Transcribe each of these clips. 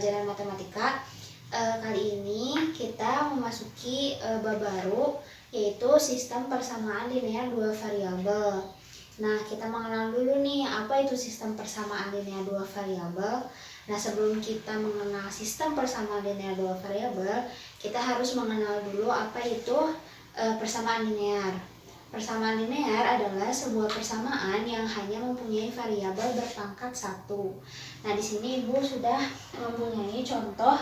pelajaran matematika. Kali ini kita memasuki bab baru, yaitu sistem persamaan linear dua variabel. Nah, kita mengenal dulu nih apa itu sistem persamaan linear dua variabel. Nah, sebelum kita mengenal sistem persamaan linear dua variabel, kita harus mengenal dulu apa itu persamaan linear. Persamaan linear adalah sebuah persamaan yang hanya mempunyai variabel berpangkat 1. Nah, di sini Ibu sudah mempunyai contoh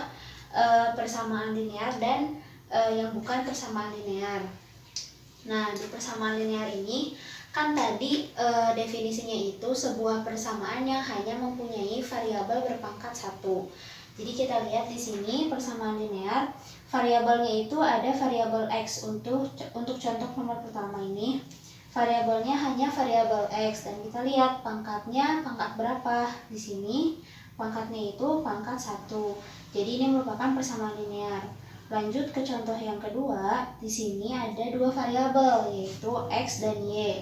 persamaan linear dan yang bukan persamaan linear. Nah, di persamaan linear ini kan tadi definisinya itu sebuah persamaan yang hanya mempunyai variabel berpangkat 1. Jadi kita lihat di sini persamaan linear, variabelnya itu ada variabel X. Untuk contoh nomor pertama ini, variabelnya hanya variabel X, dan kita lihat pangkatnya pangkat berapa. Di sini pangkatnya itu pangkat 1. Jadi ini merupakan persamaan linear. Lanjut ke contoh yang kedua, di sini ada dua variabel, yaitu X dan Y.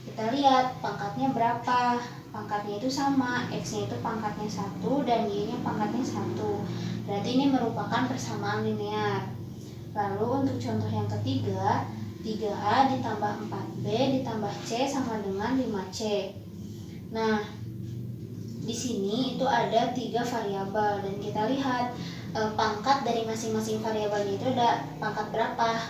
Kita lihat pangkatnya berapa. Pangkatnya itu sama, X-nya itu pangkatnya 1 dan Y-nya pangkatnya 1. Berarti ini merupakan persamaan linear. Lalu untuk contoh yang ketiga, 3A ditambah 4B ditambah C sama dengan 5C. Nah, di sini itu ada 3 variabel, dan kita lihat pangkat dari masing-masing variabelnya itu ada pangkat berapa.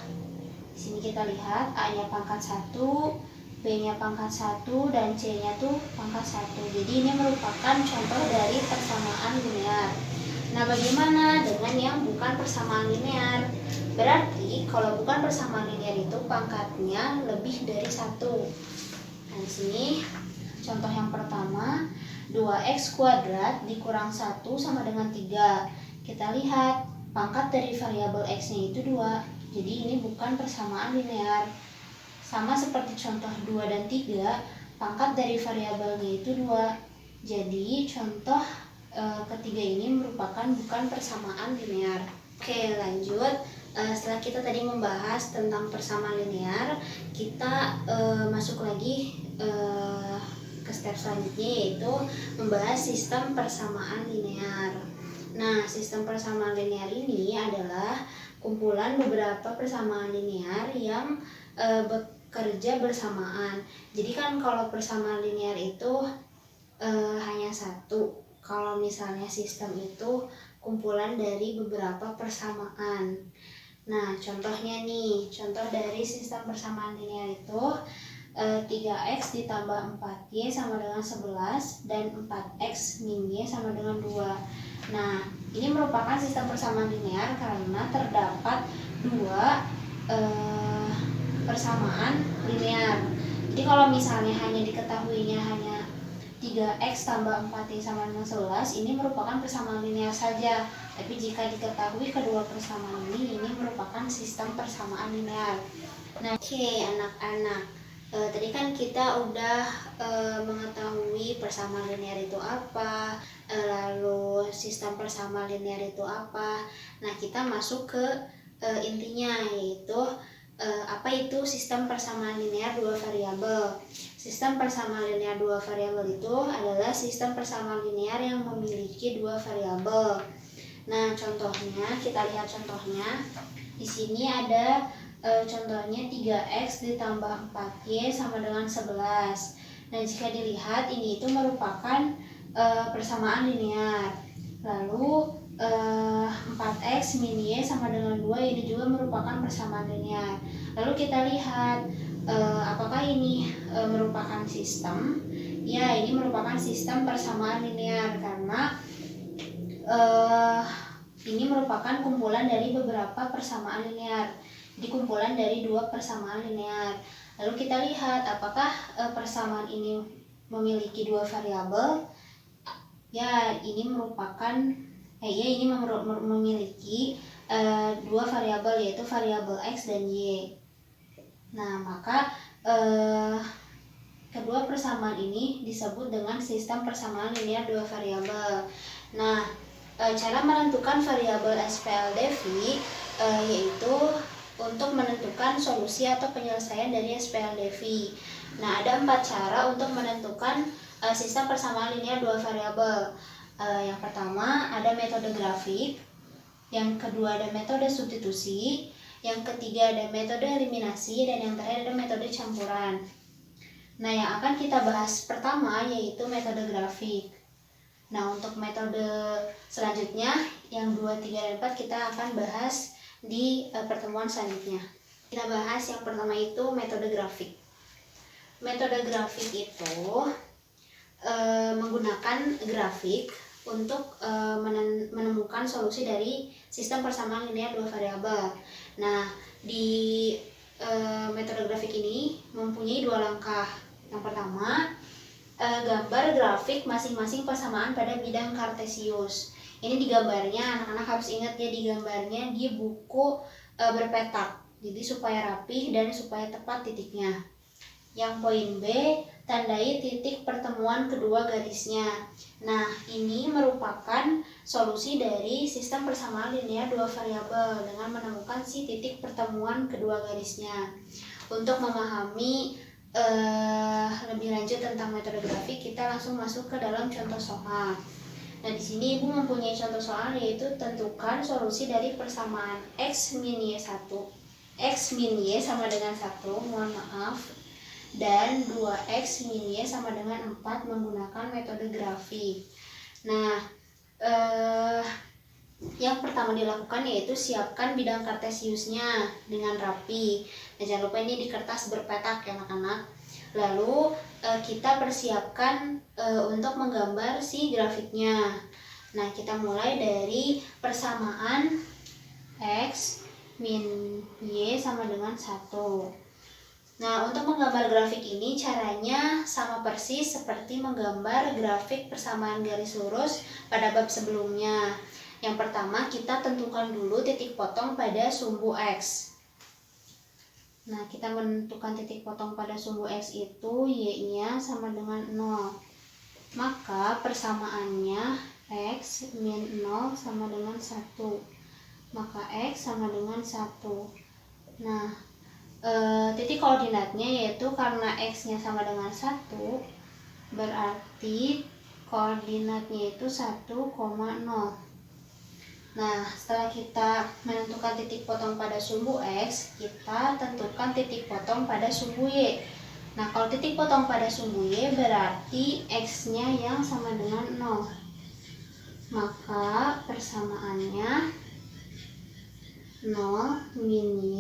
Di sini kita lihat A-nya pangkat 1, B-nya pangkat 1, dan C-nya tuh pangkat 1. Jadi ini merupakan contoh dari persamaan linear. Nah, bagaimana dengan yang bukan persamaan linear? Berarti kalau bukan persamaan linear itu pangkatnya lebih dari 1. Nah, di sini contoh yang pertama, 2x kuadrat dikurang 1 sama dengan 3. Kita lihat pangkat dari variabel x-nya itu 2. Jadi ini bukan persamaan linear. Sama seperti contoh 2 dan 3, pangkat dari variabelnya itu 2. Jadi contoh ketiga ini merupakan bukan persamaan linear. Oke, lanjut. Setelah kita tadi membahas tentang persamaan linear, kita masuk lagi ke step selanjutnya, yaitu membahas sistem persamaan linear. Nah, sistem persamaan linear ini adalah kumpulan beberapa persamaan linear yang bekerja bersamaan. Jadi kan kalau persamaan linear itu hanya satu. Kalau misalnya sistem itu kumpulan dari beberapa persamaan. Nah, contohnya nih, contoh dari sistem persamaan linear itu 3x ditambah 4y sama dengan 11 dan 4x min y sama dengan 2. Nah, ini merupakan sistem persamaan linear karena terdapat dua persamaan linear. Jadi kalau misalnya hanya diketahuinya hanya 3x tambah 4y sama dengan 11, ini merupakan persamaan linear saja. Tapi jika diketahui kedua persamaan ini merupakan sistem persamaan linear. Nah, oke anak-anak, tadi kan kita udah mengetahui persamaan linear itu apa, lalu sistem persamaan linear itu apa. Nah, kita masuk ke intinya, yaitu apa itu sistem persamaan linear dua variabel. Sistem persamaan linear dua variabel itu adalah sistem persamaan linear yang memiliki dua variabel. Nah, contohnya kita lihat contohnya. Di sini ada contohnya 3x ditambah 4y sama dengan 11. Nah, jika dilihat ini itu merupakan persamaan linear. Lalu 4x min y sama dengan 2, ini juga merupakan persamaan linear. Lalu kita lihat apakah ini merupakan sistem? Ya, ini merupakan sistem persamaan linear karena ini merupakan kumpulan dari beberapa persamaan linear. Jadi kumpulan dari dua persamaan linear. Lalu kita lihat apakah persamaan ini memiliki dua variabel? Ya, ini merupakan ini memiliki dua variabel, yaitu variabel x dan y. Nah, maka kedua persamaan ini disebut dengan sistem persamaan linear dua variabel. Nah, cara menentukan variabel SPLDV yaitu untuk menentukan solusi atau penyelesaian dari SPLDV. Nah, ada 4 cara untuk menentukan sistem persamaan linear dua variabel. Yang pertama ada metode grafik, yang kedua ada metode substitusi, yang ketiga ada metode eliminasi, dan yang terakhir ada metode campuran. Nah, yang akan kita bahas pertama yaitu metode grafik. Nah, untuk metode selanjutnya yang 2, 3, dan 4 kita akan bahas di pertemuan selanjutnya. Kita bahas yang pertama itu metode grafik. Metode grafik itu menggunakan grafik untuk menemukan solusi dari sistem persamaan linear dua variabel. Nah, di metode grafik ini mempunyai 2 langkah. Yang pertama, gambar grafik masing-masing persamaan pada bidang kartesius. Ini di gambarnya, anak-anak harus ingat ya, di gambarnya di buku berpetak. Jadi supaya rapih dan supaya tepat titiknya. Yang poin B, tandai titik pertemuan kedua garisnya. Nah, ini merupakan solusi dari sistem persamaan linear dua variabel dengan menemukan si titik pertemuan kedua garisnya. Untuk memahami lebih lanjut tentang metode grafik, kita langsung masuk ke dalam contoh soal. Nah, di sini Ibu mempunyai contoh soal, yaitu tentukan solusi dari persamaan X min Y1. X min Y sama dengan 1, mohon maaf, dan 2X min Y sama dengan 4 menggunakan metode grafik. Nah, yang pertama dilakukan yaitu siapkan bidang kartesiusnya dengan rapi. Nah, jangan lupa ini di kertas berpetak ya anak-anak. Lalu kita persiapkan untuk menggambar si grafiknya. Nah, kita mulai dari persamaan X min Y sama dengan 1. Nah, untuk menggambar grafik ini caranya sama persis seperti menggambar grafik persamaan garis lurus pada bab sebelumnya. Yang pertama, kita tentukan dulu titik potong pada sumbu X. Nah, kita menentukan titik potong pada sumbu X itu Y-nya sama dengan 0. Maka persamaannya X min 0 sama dengan 1. Maka X sama dengan 1. Nah, titik koordinatnya yaitu karena X-nya sama dengan 1, berarti koordinatnya itu 1,0. Nah, setelah kita menentukan titik potong pada sumbu X, kita tentukan titik potong pada sumbu Y. Nah, kalau titik potong pada sumbu Y berarti X-nya yang sama dengan 0. Maka persamaannya 0 min Y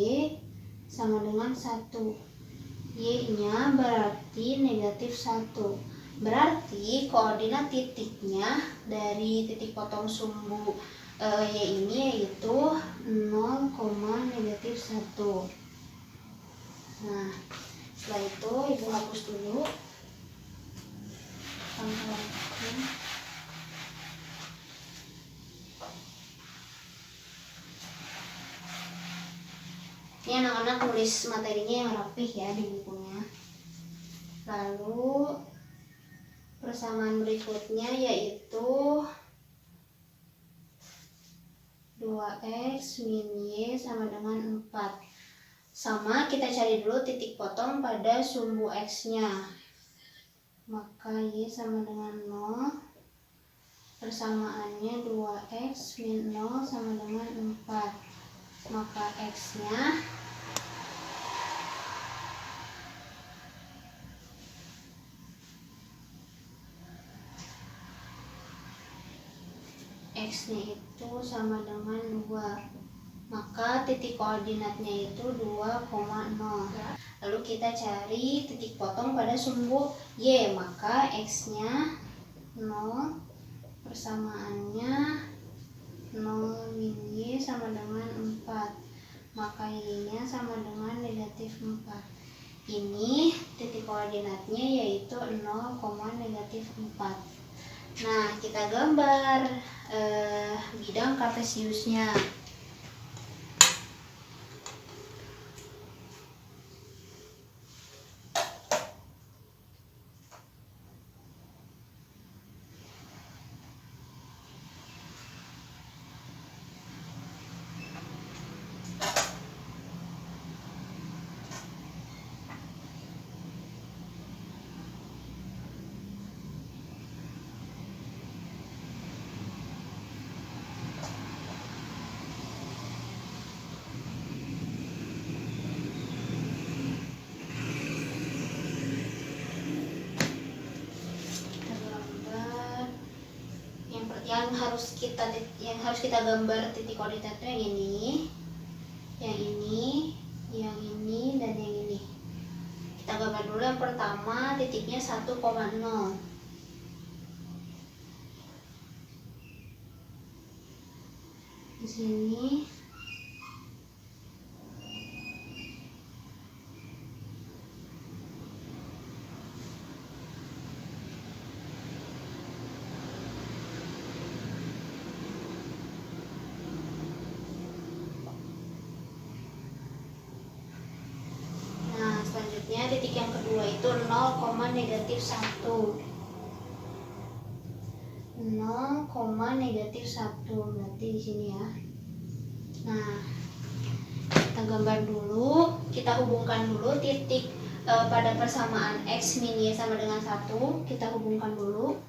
sama dengan 1. Y-nya berarti negatif 1. Berarti koordinat titiknya dari titik potong sumbu Y ini yaitu 0, negatif 1. Nah, setelah itu Ibu hapus dulu pangkalannya. Ini anak-anak tulis materinya yang rapih ya di bukunya. Lalu persamaan berikutnya yaitu 2X min Y sama dengan 4. Sama, kita cari dulu titik potong pada sumbu X-nya. Maka Y sama dengan 0. Persamaannya 2X min 0 sama dengan 4. Maka X-nya X-nya itu sama dengan 2. Maka titik koordinatnya itu 2,0. Lalu kita cari titik potong pada sumbu Y. Maka X-nya 0. Persamaannya 0 min Y sama dengan 4. Maka Y-nya sama dengan negatif 4. Ini titik koordinatnya yaitu 0, negatif 4. Nah, kita gambar bidang kartesiusnya. yang harus kita gambar titik koordinatnya yang ini, dan yang ini. Kita gambar dulu yang pertama, titiknya 1,0. Di sini. Selanjutnya titik yang kedua itu 0, -1. 0, -1 berarti di sini ya. Nah, kita gambar dulu, kita hubungkan dulu titik pada persamaan x min y sama dengan 1, kita hubungkan dulu.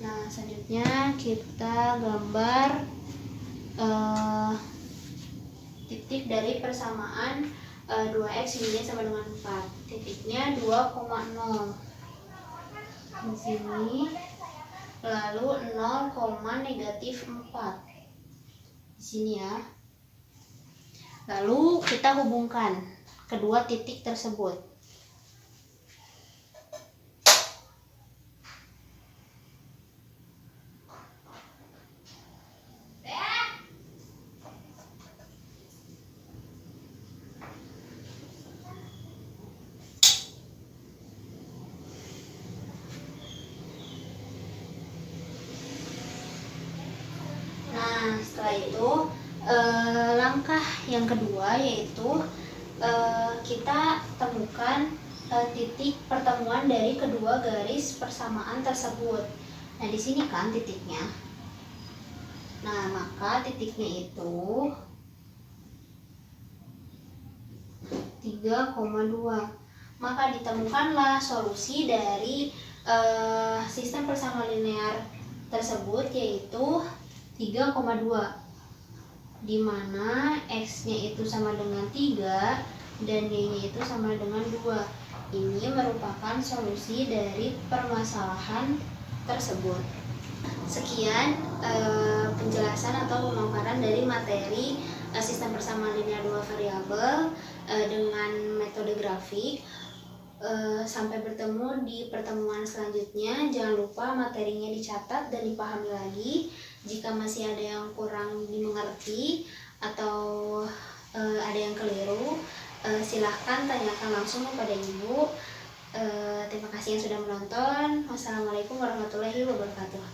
Nah, selanjutnya kita gambar titik dari persamaan 2x min y sama dengan 4. Titiknya 2,0 di sini, lalu 0, -4 di sini ya. Lalu kita hubungkan kedua titik tersebut. Nah, setelah itu langkah yang kedua yaitu kita temukan titik pertemuan dari kedua garis persamaan tersebut. Nah, di sini kan titiknya. Nah, maka titiknya itu 3,2. Maka ditemukanlah solusi dari sistem persamaan linear tersebut, yaitu 3,2, di mana x-nya itu sama dengan 3 dan y-nya itu sama dengan 2. Ini merupakan solusi dari permasalahan tersebut. Sekian penjelasan atau pemaparan dari materi sistem persamaan linear dua variabel dengan metode grafik. Sampai bertemu di pertemuan selanjutnya. Jangan lupa materinya dicatat dan dipahami lagi. Jika masih ada yang kurang dimengerti atau ada yang keliru, silahkan tanyakan langsung kepada ibu. Terima kasih yang sudah menonton. Wassalamualaikum warahmatullahi wabarakatuh.